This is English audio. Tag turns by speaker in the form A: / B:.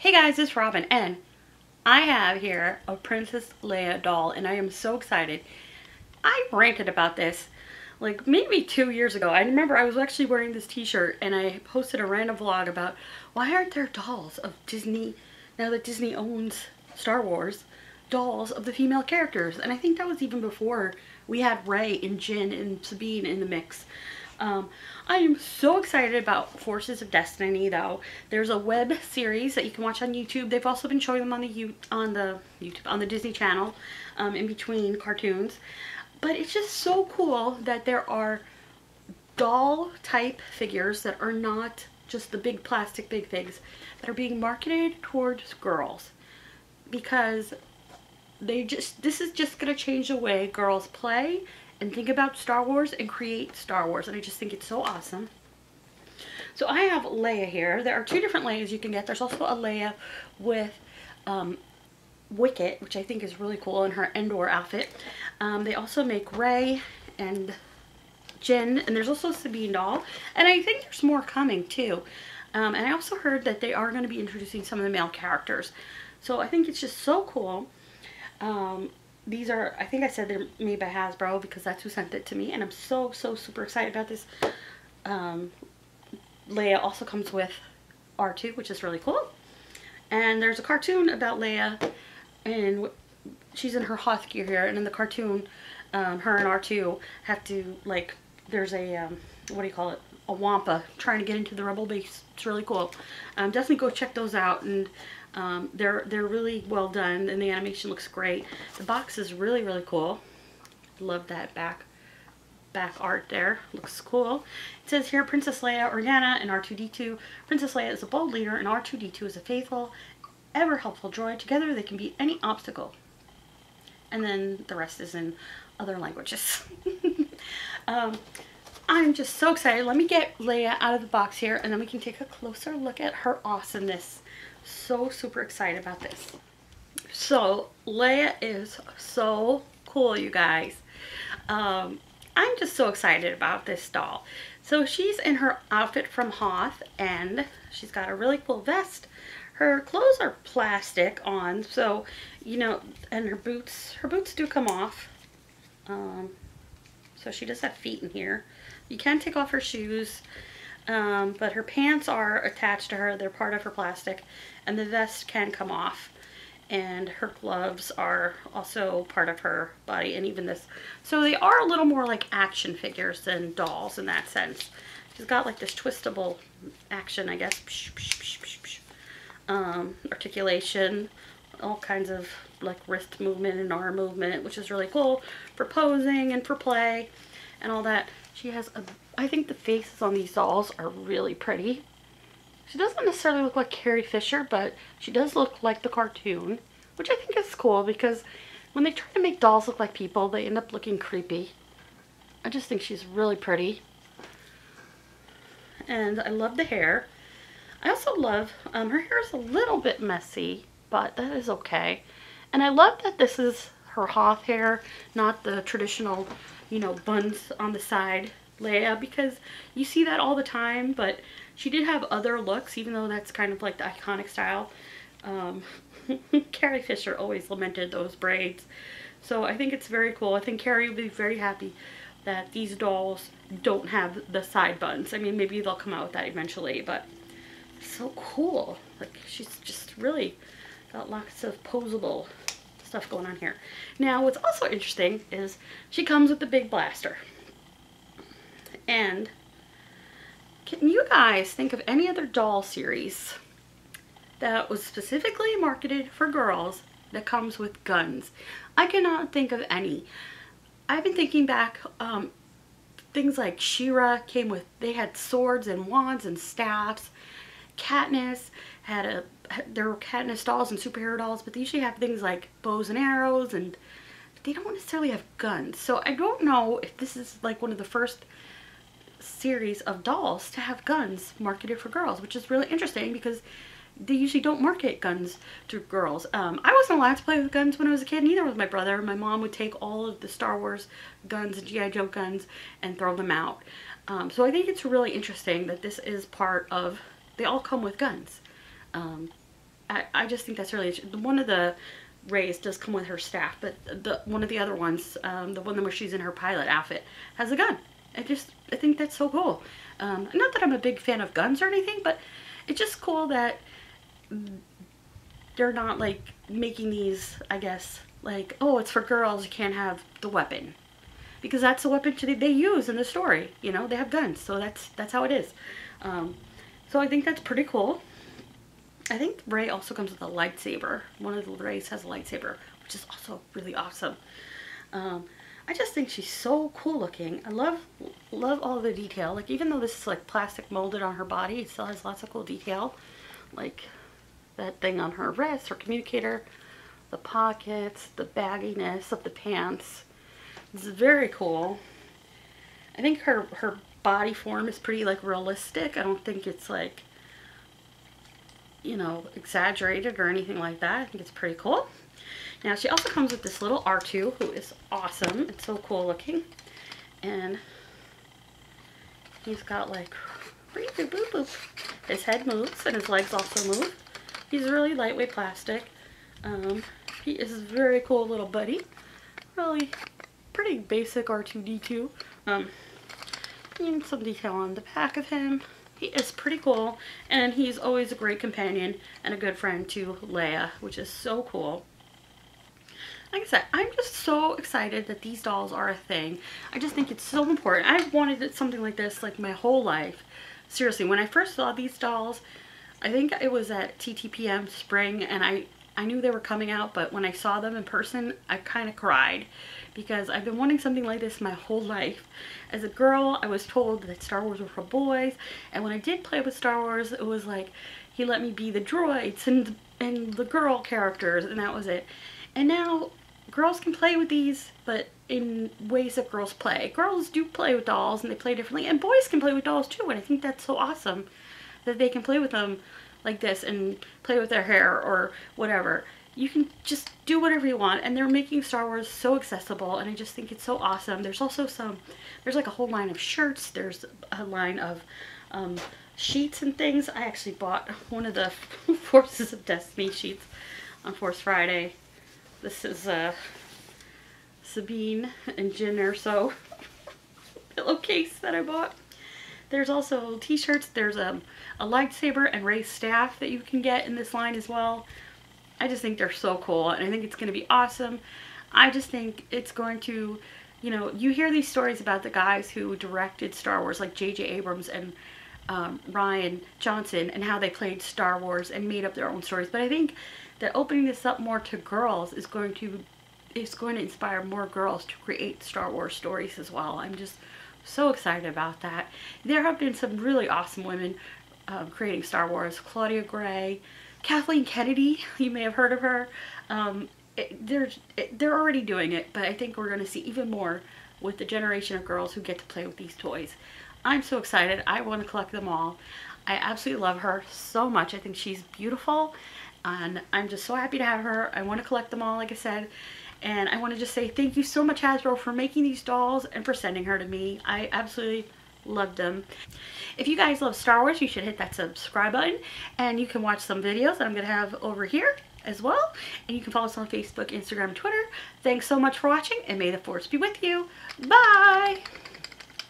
A: Hey guys, it's Robin, and I have here a Princess Leia doll, and I am so excited. I ranted about this like maybe 2 years ago. I remember I was actually wearing this t-shirt, and I posted a random vlog about why aren't there dolls of Disney, now that Disney owns Star Wars, dolls of the female characters. And I think that was even before we had Rey and Jin and Sabine in the mix. I am so excited about Forces of Destiny, though. There's a web series that you can watch on YouTube. They've also been showing them on the Disney Channel, in between cartoons. But it's just so cool that there are doll type figures that are not just the big plastic big things that are being marketed towards girls, because this is just going to change the way girls play and think about Star Wars and create Star Wars, and I just think it's so awesome. So I have Leia here. There are two different Leias you can get. There's also a Leia with Wicket, which I think is really cool, in her Endor outfit. They also make Rey and Jin, and there's also a Sabine doll, and I think there's more coming too. And I also heard that they are going to be introducing some of the male characters. So I think it's just so cool. These are, I think I said they're made by Hasbro because that's who sent it to me, and I'm so super excited about this. Leia also comes with R2, which is really cool. And there's a cartoon about Leia, and she's in her Hoth gear here, and in the cartoon, her and R2 have to, like, there's a, what do you call it? A Wampa trying to get into the Rebel base. It's really cool. Definitely go check those out, and they're really well done, and the animation looks great. The box is really cool. Love that back art there. Looks cool. It says here, Princess Leia, Organa, and R2-D2. Princess Leia is a bold leader, and R2-D2 is a faithful, ever helpful droid. Together they can beat any obstacle. And then the rest is in other languages. I'm just so excited. Let me get Leia out of the box here, and then we can take a closer look at her awesomeness. So super excited about this. So Leia is so cool, you guys. I'm just so excited about this doll. So she's in her outfit from Hoth, and she's got a really cool vest. Her clothes are plastic on, so, you know, and her boots do come off. So she does have feet in here. You can take off her shoes, but her pants are attached to her. They're part of her plastic, and the vest can come off. And her gloves are also part of her body, and even this. So they are a little more like action figures than dolls in that sense. She's got like this twistable action, I guess. Articulation, all kinds of like wrist movement and arm movement, which is really cool for posing and for play and all that. She has I think the faces on these dolls are really pretty. She doesn't necessarily look like Carrie Fisher, but she does look like the cartoon, which I think is cool, because when they try to make dolls look like people, they end up looking creepy. I just think she's really pretty. And I love the hair. I also love, her hair is a little bit messy, but that is okay. And I love that this is her Hoth hair, not the traditional, you know, buns on the side Leia, because you see that all the time, but she did have other looks, even though that's kind of like the iconic style. Carrie Fisher always lamented those braids. So I think it's very cool. I think Carrie would be very happy that these dolls don't have the side buns. I mean, maybe they'll come out with that eventually, but so cool. Like, she's just really got lots of posable stuff going on here. Now, what's also interesting is she comes with the big blaster. And can you guys think of any other doll series that was specifically marketed for girls that comes with guns? I cannot think of any. I've been thinking back, things like She-Ra came with, they had swords and wands and staffs. Katniss had there were Katniss dolls and superhero dolls, but they usually have things like bows and arrows, and they don't necessarily have guns. So I don't know if this is like one of the first series of dolls to have guns marketed for girls, which is really interesting because they usually don't market guns to girls. I wasn't allowed to play with guns when I was a kid, neither was my brother. My mom would take all of the Star Wars guns and G.I. Joe guns and throw them out. So I think it's really interesting that this is part of, they all come with guns. I just think that's really, one of the Rays does come with her staff, but one of the other ones, the one where she's in her pilot outfit, has a gun. I think that's so cool. Not that I'm a big fan of guns or anything, but it's just cool that they're not like making these, I guess, like, oh, it's for girls, you can't have the weapon. Because that's the weapon they use in the story. You know, they have guns, so that's how it is. So I think that's pretty cool. I think Rey also comes with a lightsaber. One of the Reys has a lightsaber, which is also really awesome. I just think she's so cool looking. I love all the detail. Like, even though this is like plastic molded on her body, it still has lots of cool detail. Like that thing on her wrist, her communicator, the pockets, the bagginess of the pants. It's very cool. I think her body form is pretty like realistic. I don't think it's like, you know, exaggerated or anything like that. I think it's pretty cool. Now she also comes with this little R2 who is awesome. It's so cool looking. And he's got like, boop, boop, boop. His head moves and his legs also move. He's really lightweight plastic. He is a very cool little buddy. Really pretty basic R2-D2. And some detail on the back of him. He is pretty cool, and he's always a great companion and a good friend to Leia, which is so cool. Like I said, I'm just so excited that these dolls are a thing. I just think it's so important. I've wanted something like this like my whole life. Seriously, when I first saw these dolls, I think it was at TTPM spring, and I knew they were coming out, but when I saw them in person, I kind of cried because I've been wanting something like this my whole life. As a girl, I was told that Star Wars were for boys, and when I did play with Star Wars, it was like he let me be the droids and the girl characters, and that was it. And now girls can play with these, but in ways that girls play. Girls do play with dolls, and they play differently, and boys can play with dolls too, and I think that's so awesome that they can play with them like this and play with their hair or whatever. You can just do whatever you want, and they're making Star Wars so accessible, and I just think it's so awesome. There's also there's like a whole line of shirts. There's a line of sheets and things. I actually bought one of the Forces of Destiny sheets on Force Friday. This is Sabine and Jyn Erso pillowcase that I bought. There's also t-shirts. There's a lightsaber and Rey's staff that you can get in this line as well. I just think they're so cool, and I think it's going to be awesome. I just think it's going to, you know, you hear these stories about the guys who directed Star Wars, like J.J. Abrams and Rian Johnson, and how they played Star Wars and made up their own stories. But I think that opening this up more to girls is going to inspire more girls to create Star Wars stories as well. I'm just so excited about that. There have been some really awesome women creating Star Wars. Claudia Gray, Kathleen Kennedy, you may have heard of her. They're already doing it, but I think we're going to see even more with the generation of girls who get to play with these toys. I'm so excited. I want to collect them all. I absolutely love her so much. I think she's beautiful, and I'm just so happy to have her. I want to collect them all, like I said. And I want to just say thank you so much, Hasbro, for making these dolls and for sending her to me. I absolutely loved them. If you guys love Star Wars, you should hit that subscribe button, and you can watch some videos that I'm going to have over here as well. And you can follow us on Facebook, Instagram, and Twitter. Thanks so much for watching, and may the Force be with you. Bye!